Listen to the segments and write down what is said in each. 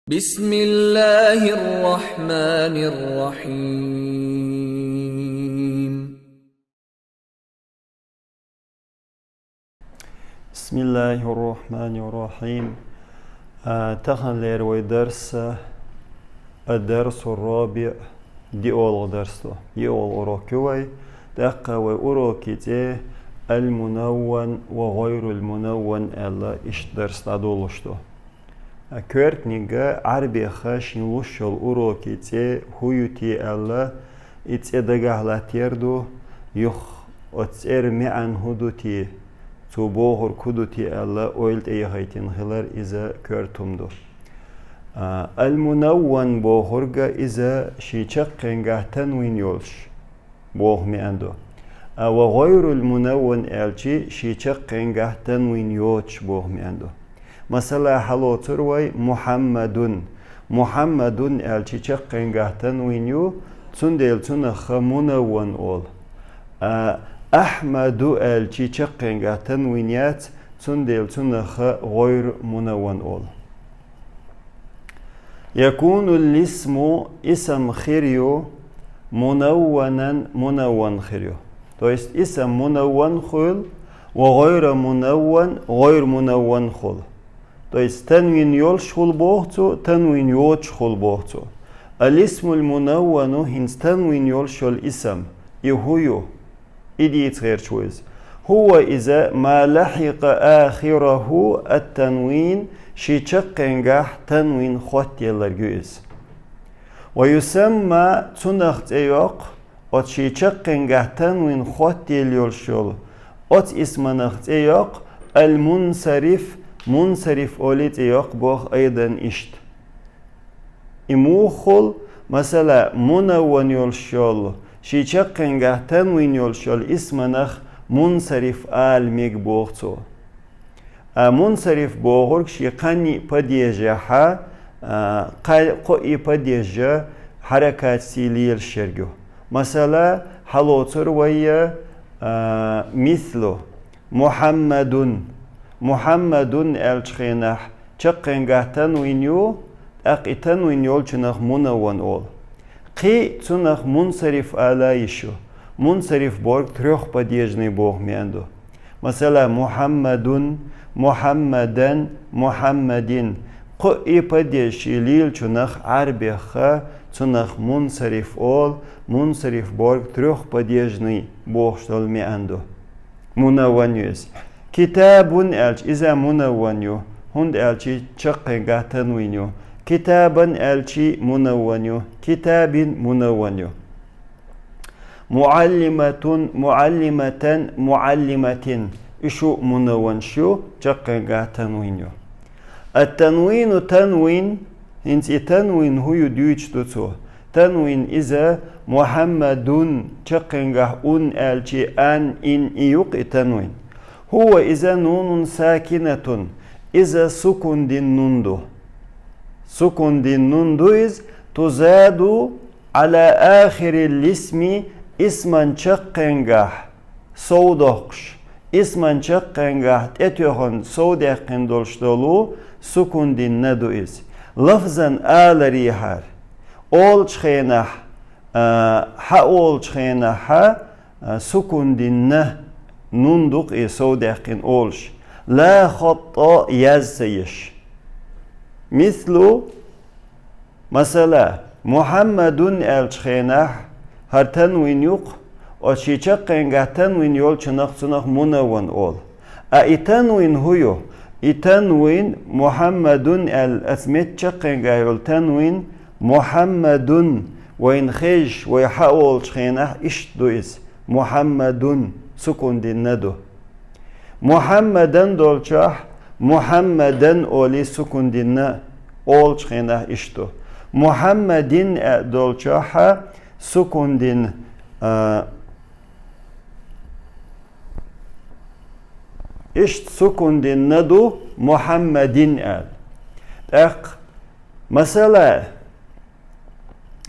بسم الله الرحمن الرحيم. بسم الله الرحمن الرحيم. تخلير الدرس الرابع دي أول درس يول أوروكوي دقة وأوروكيتي المنون وغير المنون ألا إش درس تدولشتو كورتنيغا عربي خاش نوشل أوروكيتي هويتي ألا إتسدقهلاتيردو يخ أتسير عن هدوتي تو بوغر كودوتي ألا أولت أي هايتين خلال إذا كورتمدو المنون بوغرغا إذا شيشقنغا تنوين يولش بوغ مياندو وغير المنون ألشي شيشقنغا تنوين يوش بوغ مياندو مثلا حلو تروي محمد ألشي شقنغا تنوين يو تندل تنخ منون أول أحمد ألشي شقنغا تنوينيات تندل تنخ غير منون أول يكون الاسم اسم خيريو منونا منون خيريو تو есть اسم منون خل وغير منون غير منون خل تو есть تنوين يولش خل بوغتو تنوين يوش خل بوغتو الاسم المنون هنس تنوين يولش الاسم يهويو إديت غير شويز هو إذا ما لحق آخره التنوين شيشقنغاح تنوين خوت يلرجوز ويسمى تنخت ايوق ات شيشقنغاح تنوين خوت يليولشول ات اسم نخت ايوق منصرف اوليت ايوق بوخ ايضا اشت اموخل مثلا منون يولشول شيشقنغاح تنوين يولشول اسم نخ منصرف آل ميك بوغتو منصرف بوغرق شي قني بديجها قوي بديجة حركات سيليل شرجو مثلا حلوتر ويا مثله محمد الشخينح شقنغه تنوينيو تنوينيول شنخ منون اول قي تنخ منصرف آلايشو منصرف بورق تريخ بديجني بوغ مياندو مثلا محمدن محمدين قئي بديش ليل چنخ عربي خا چنخ منصرف اول منصرف بورق تريخ بديجني بوغ شتول مياندو منونيوز كتاب الش إذا منونيو هند الشي چقنغا تنوينيو كتابا الشي منونيو كتاب منونيو معلمة إشو منون شو جقنغا تنوينيو التنوين تنوين انت تنوين هو يدوش دوتو تنوين إذا محمد جقنغا ألشي أن إن إيوق تنوين هو إذا نون ساكنة إذا سكن دين نوندو سكن دين نوندو إذ تزاد على آخر الاسم اسما شقنغا صودقش اسما شقنغا اتيوهن صودقن دولشتولو سكون دين ندو إز لفظا آل ريحار أول شخينح أول شخينح سكون دين نندق إز صودقن أولش لا خطأ يزيش مثلا محمد الشخينح هر تنوين يق وشيشقنغا تنوين يول چنخ منون أول تنوين هو تنوين محمد الأسمت شقنغا يول تنوين محمد وين خيش ويحاول شخينه اشتدو إس محمد سكون دين ندو محمدن دولچاح محمدن أولي سكون دين أول شخينه اشتو محمدين دولچاحا سكون دين إشت سكون دين ندو محمدين مثلا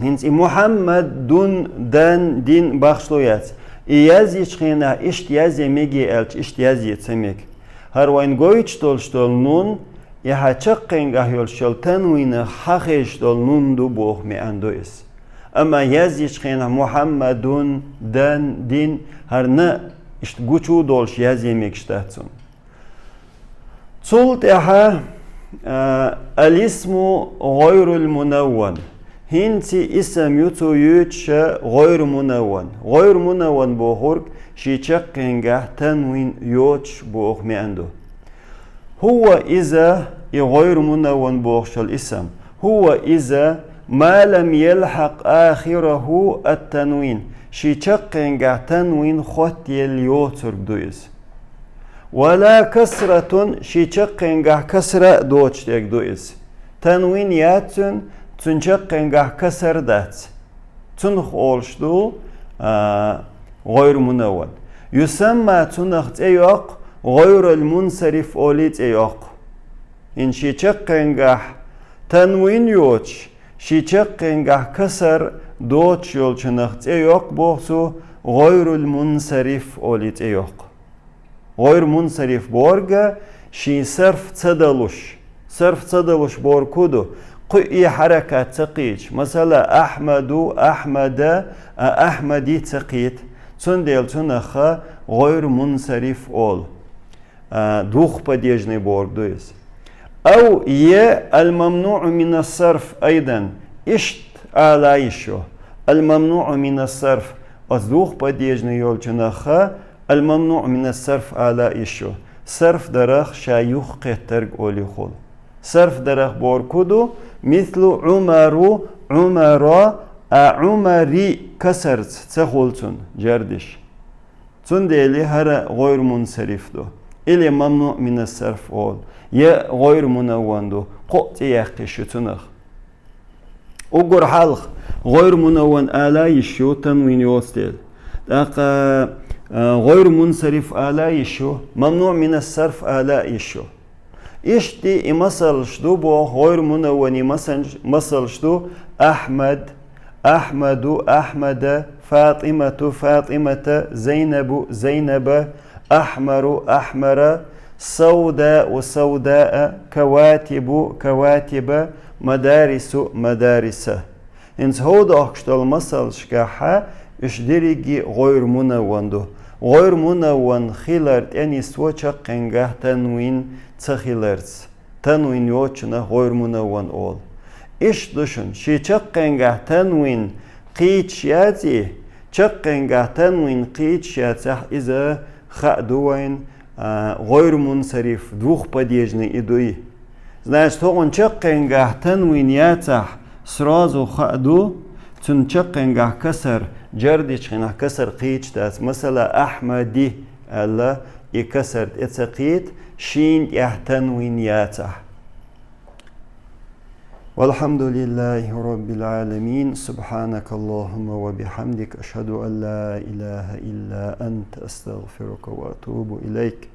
هنس محمد دان دين بخشلويات يازي شخينا إشت يازي ميجي إشت يازي تسميك هر وين قويتش تولشتول نون يها چقنگه يولشل تنوين حقش دل نوندو بوخ مي اندويس اما يزيش خينا محمدون دن دين هر نه اشت گوچو دولش يزي ميكشتاتسون صلت اها الاسم غير المنون هنتي اسم يوتو يوتش غير منون غير منون بوخورك شي چقنگه تنوين يوتش بوخ مي اندو هو إذا غير منون بوخش الاسم هو إذا ما لم يلحق آخره التنوين شي چقنگه تنوين خط يليوتر دويز ولا كسرة شي چقنگه كسرة دوچ تيك دويز تنوين ياتن تن چقنگه كسر دات تنخ اولشدو غير منون يسمى تنخ تيوق غير المنصرف أوليت إياق إن شي چقنگه تنوين يوچ شي چقنگه كسر دوچ يول چنخت إياق بوخسو غير المنصرف أوليت إياق غير منصرف بورغا شي صرف تصدلوش بوركودو قئي حركة تقيج مثلا أحمد أحمد أحمدي تقيت تندل تنخ غير منصرف أول двухпадежный борг دويس أو الممنوع من الصرف أيضا إشت على إشو الممنوع من الصرف двухпадежный يولچنخ الممنوع من الصرف على إشو صرف درخ شايوخ قترق أولي خول صرف درخ بوركودو مثل عمر عمري كسرت تخولتون جردش تندلي هر غير منصرف دو إلي ممنوع من الصرف أول يا غير منون دو قط يحقش تنخ أقر حلق غير منون آلا يشو تنوين يوستيل غير منصرف آلا يشو ممنوع من الصرف آلا يشو إشتي مثل شدو بو غير منون مثل شدو أحمد أحمد فاطمة زينب أحمر سوداء كواتب مدارس إنس هود أخشتال مثل شكاحة إشدريجي غير منوندو غير منون خيلرت أني سوچا قنگه تنوين تخيلرت تنوين يوچنا غير منون أول إش دوشن شي چقنگه تنوين قيت شياتي چقنگه تنوين قيت شياتي إذا خادوين غير منصرف двухпадежный идуи. Значит, он чаккенгах тенвин ятах сразу хаду тун чаккенгах касар جردشخنах касар قيتشتاس مثلا أحمدي الله يكسر اتسقيت شين يحتنوين ياتح والحمد لله رب العالمين سبحانك اللهم وبحمدك أشهد أن لا إله إلا أنت أستغفرك وأتوب إليك